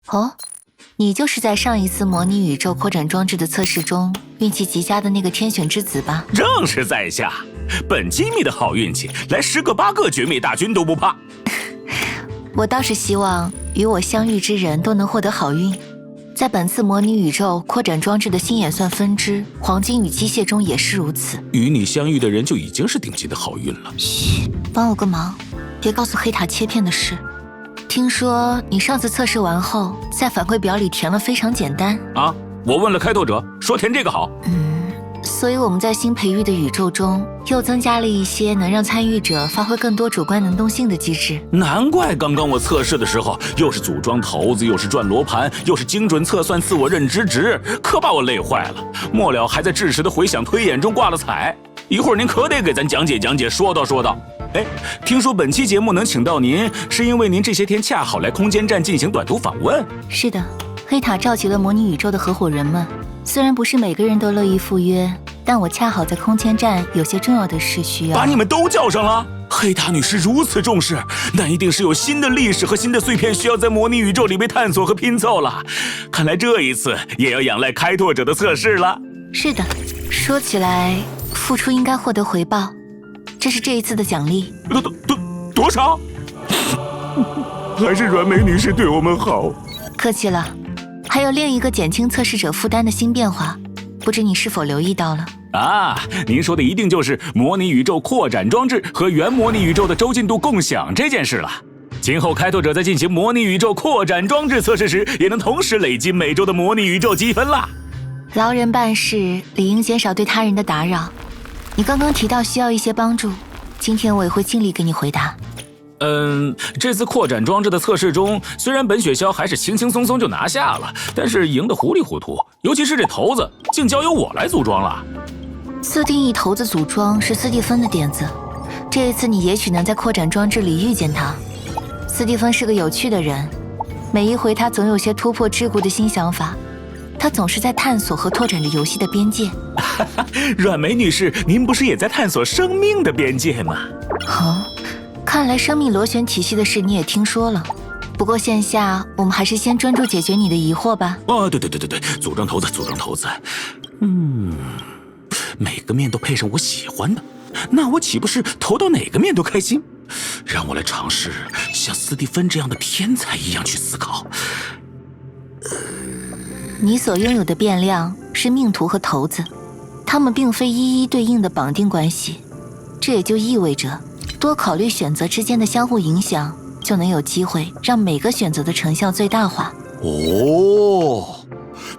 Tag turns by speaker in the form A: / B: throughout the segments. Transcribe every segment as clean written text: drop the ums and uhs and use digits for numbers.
A: 哦，你就是在上一次模拟宇宙扩展装置的测试中运气极佳的那个天选之子吧？
B: 正是在下，本机密的好运气，来10个8个绝灭大军都不怕。
A: 我倒是希望与我相遇之人都能获得好运。在本次模拟宇宙扩展装置的新演算分支黄金与机械中也是如此。
B: 与你相遇的人就已经是顶级的好运了。
A: 嘘，帮我个忙，别告诉黑塔切片的事。听说你上次测试完后，在反馈表里填了非常简单
B: 啊！我问了开拓者，说填这个好。
A: 所以我们在新培育的宇宙中又增加了一些能让参与者发挥更多主观能动性的机制。
B: 难怪刚刚我测试的时候，又是组装骰子，又是转罗盘，又是精准测算自我认知值，可把我累坏了。末了还在窒息的回想推演中挂了彩。一会儿您可得给咱讲解讲解，说道说道。哎，听说本期节目能请到您，是因为您这些天恰好来空间站进行短途访问。
A: 是的，黑塔召集了模拟宇宙的合伙人们，虽然不是每个人都乐意赴约，但我恰好在空间站有些重要的事需要。
B: 把你们都叫上了？黑塔女士如此重视，那一定是有新的历史和新的碎片需要在模拟宇宙里被探索和拼凑了。看来这一次也要仰赖开拓者的测试了。
A: 是的，说起来，付出应该获得回报，这是这一次的奖励。
B: 多少？还是阮梅女士对我们好。
A: 客气了。还有另一个减轻测试者负担的新变化，不知你是否留意到了？
B: 啊，您说的一定就是模拟宇宙扩展装置和原模拟宇宙的周进度共享这件事了。今后开拓者在进行模拟宇宙扩展装置测试时，也能同时累积每周的模拟宇宙积分啦。
A: 劳人办事，理应减少对他人的打扰。你刚刚提到需要一些帮助，今天我也会尽力给你回答。
B: 这次扩展装置的测试中，虽然本雪鸮还是轻轻松松就拿下了，但是赢得糊里糊涂，尤其是这骰子，竟交由我来组装了。
A: 自定义骰子组装是斯蒂芬的点子，这一次你也许能在扩展装置里遇见他。斯蒂芬是个有趣的人，每一回他总有些突破桎梏的新想法，他总是在探索和拓展着游戏的边界。
B: 阮梅女士，您不是也在探索生命的边界吗？
A: 看来生命螺旋体系的事你也听说了，不过线下我们还是先专注解决你的疑惑吧。
B: 对，组装骰子，组装骰子。每个面都配上我喜欢的，那我岂不是投到哪个面都开心？让我来尝试像斯蒂芬这样的天才一样去思考。
A: 你所拥有的变量是命图和骰子，它们并非一一对应的绑定关系，这也就意味着多考虑选择之间的相互影响，就能有机会让每个选择的成效最大化。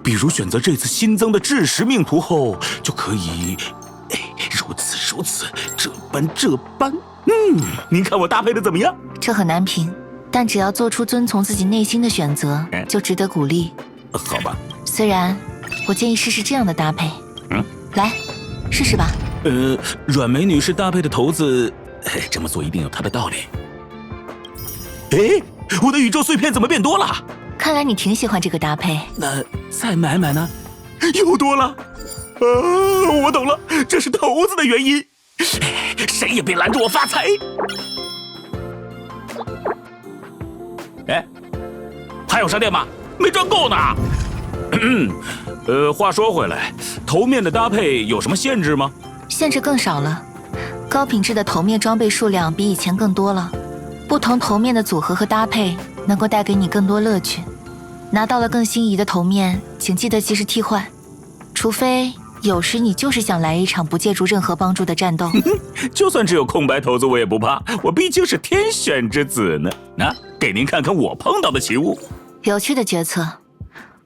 B: 比如选择这次新增的智识命图后，就可以，如此，这般。您看我搭配的怎么样？
A: 这很难评，但只要做出遵从自己内心的选择，就值得鼓励。
B: 好吧。
A: 虽然我建议试试这样的搭配。来，试试吧。
B: 阮梅女士搭配的骰子。这么做一定有它的道理。我的宇宙碎片怎么变多了？
A: 看来你挺喜欢这个搭配。
B: 那再买买呢？又多了。我懂了，这是骰子的原因。谁也别拦住我发财。还有商店吗？没赚够呢。话说回来，头面的搭配有什么限制吗？
A: 限制更少了。高品质的头面装备数量比以前更多了，不同头面的组合和搭配能够带给你更多乐趣。拿到了更心仪的头面，请记得及时替换，除非有时你就是想来一场不借助任何帮助的战斗。
B: 就算只有空白骰子我也不怕，我毕竟是天选之子呢。给您看看我碰到的奇物。
A: 有趣的决策，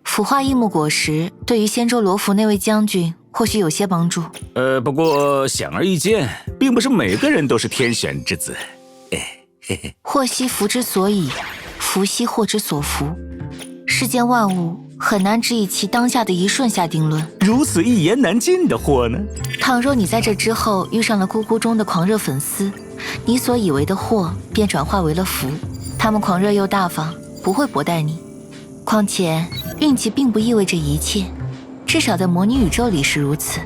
A: 腐化异木果实对于仙州罗浮那位将军或许有些帮助。
B: 不过显而易见，并不是每个人都是天选之子。
A: 祸兮福之所以，福兮祸之所伏。世间万物很难只以其当下的一瞬下定论。
B: 如此一言难尽的祸呢？
A: 倘若你在这之后遇上了咕咕中的狂热粉丝，你所以为的祸便转化为了福。他们狂热又大方，不会薄待你。况且运气并不意味着一切，至少在模拟宇宙里是如此。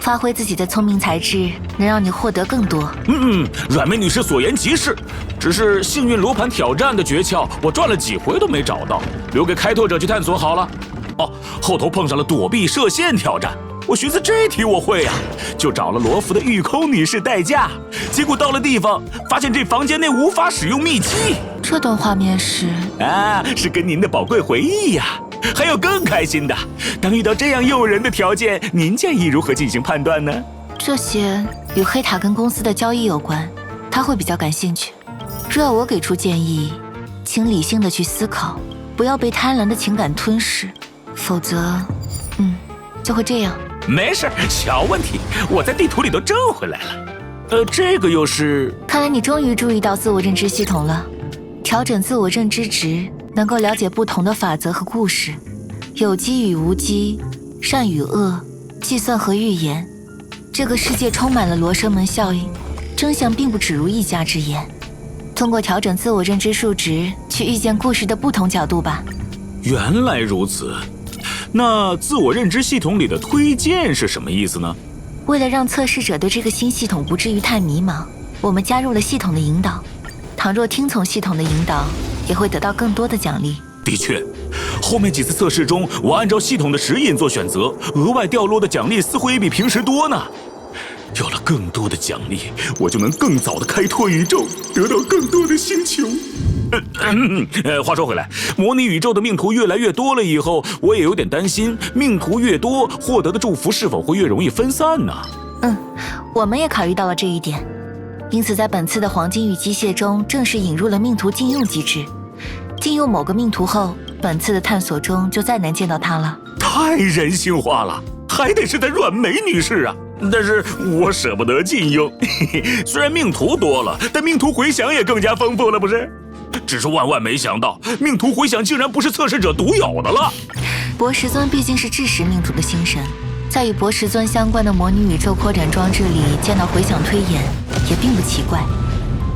A: 发挥自己的聪明才智，能让你获得更多。
B: 阮梅女士所言极是，只是幸运罗盘挑战的诀窍，我转了几回都没找到，留给开拓者去探索好了。哦，后头碰上了躲避射线挑战，我寻思这题我会呀，就找了罗浮的御空女士代驾。结果到了地方，发现这房间内无法使用秘籍。
A: 这段画面是
B: 是跟您的宝贵回忆呀。还有更开心的，当遇到这样诱人的条件，您建议如何进行判断呢？
A: 这些与黑塔跟公司的交易有关，他会比较感兴趣。若要我给出建议，请理性的去思考，不要被贪婪的情感吞噬，否则，就会这样。
B: 没事，小问题，我在地图里都挣回来了。这个又是……
A: 看来你终于注意到自我认知系统了。调整自我认知值，能够了解不同的法则和故事，有机与无机，善与恶，计算和预言。这个世界充满了罗生门效应，真相并不只如一家之言。通过调整自我认知数值，去预见故事的不同角度吧。
B: 原来如此，那自我认知系统里的推荐是什么意思呢？
A: 为了让测试者对这个新系统不至于太迷茫，我们加入了系统的引导。倘若听从系统的引导，也会得到更多的奖励。
B: 的确，后面几次测试中，我按照系统的指引做选择，额外掉落的奖励似乎也比平时多呢。有了更多的奖励，我就能更早的开拓宇宙，得到更多的星球。话说回来，模拟宇宙的命图越来越多了以后，我也有点担心，命图越多，获得的祝福是否会越容易分散呢？
A: 我们也考虑到了这一点。因此，在本次的黄金与机械中，正式引入了命图禁用机制。禁用某个命图后，本次的探索中就再难见到它了。
B: 太人性化了，还得是在阮梅女士啊！但是我舍不得禁用，虽然命图多了，但命图回响也更加丰富了，不是？只是万万没想到，命图回响竟然不是测试者独有的了。
A: 博石尊毕竟是智识命图的星神，在与博石尊相关的模拟宇宙扩展装置里见到回响推演，也并不奇怪。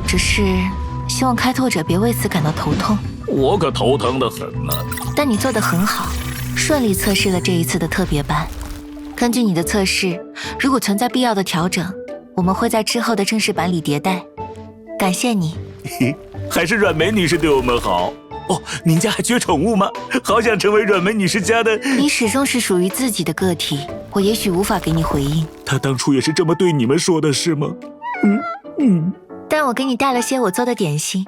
A: 只是希望开拓者别为此感到头痛。
B: 我可头疼得很呢。
A: 但你做得很好，顺利测试了这一次的特别班。根据你的测试，如果存在必要的调整，我们会在之后的正式版里迭代。感谢你。
B: 还是阮梅女士对我们好。哦，您家还缺宠物吗？好想成为阮梅女士家的。
A: 你始终是属于自己的个体，我也许无法给你回应。
B: 她当初也是这么对你们说的，是吗？
A: 但我给你带了些我做的点心，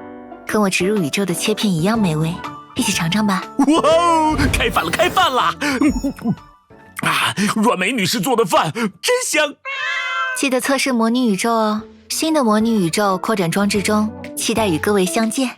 A: 跟我植入宇宙的切片一样美味，一起尝尝吧。
B: 哇哦，开饭了，开饭了！阮梅女士做的饭真香。
A: 记得测试模拟宇宙哦，新的模拟宇宙扩展装置中，期待与各位相见。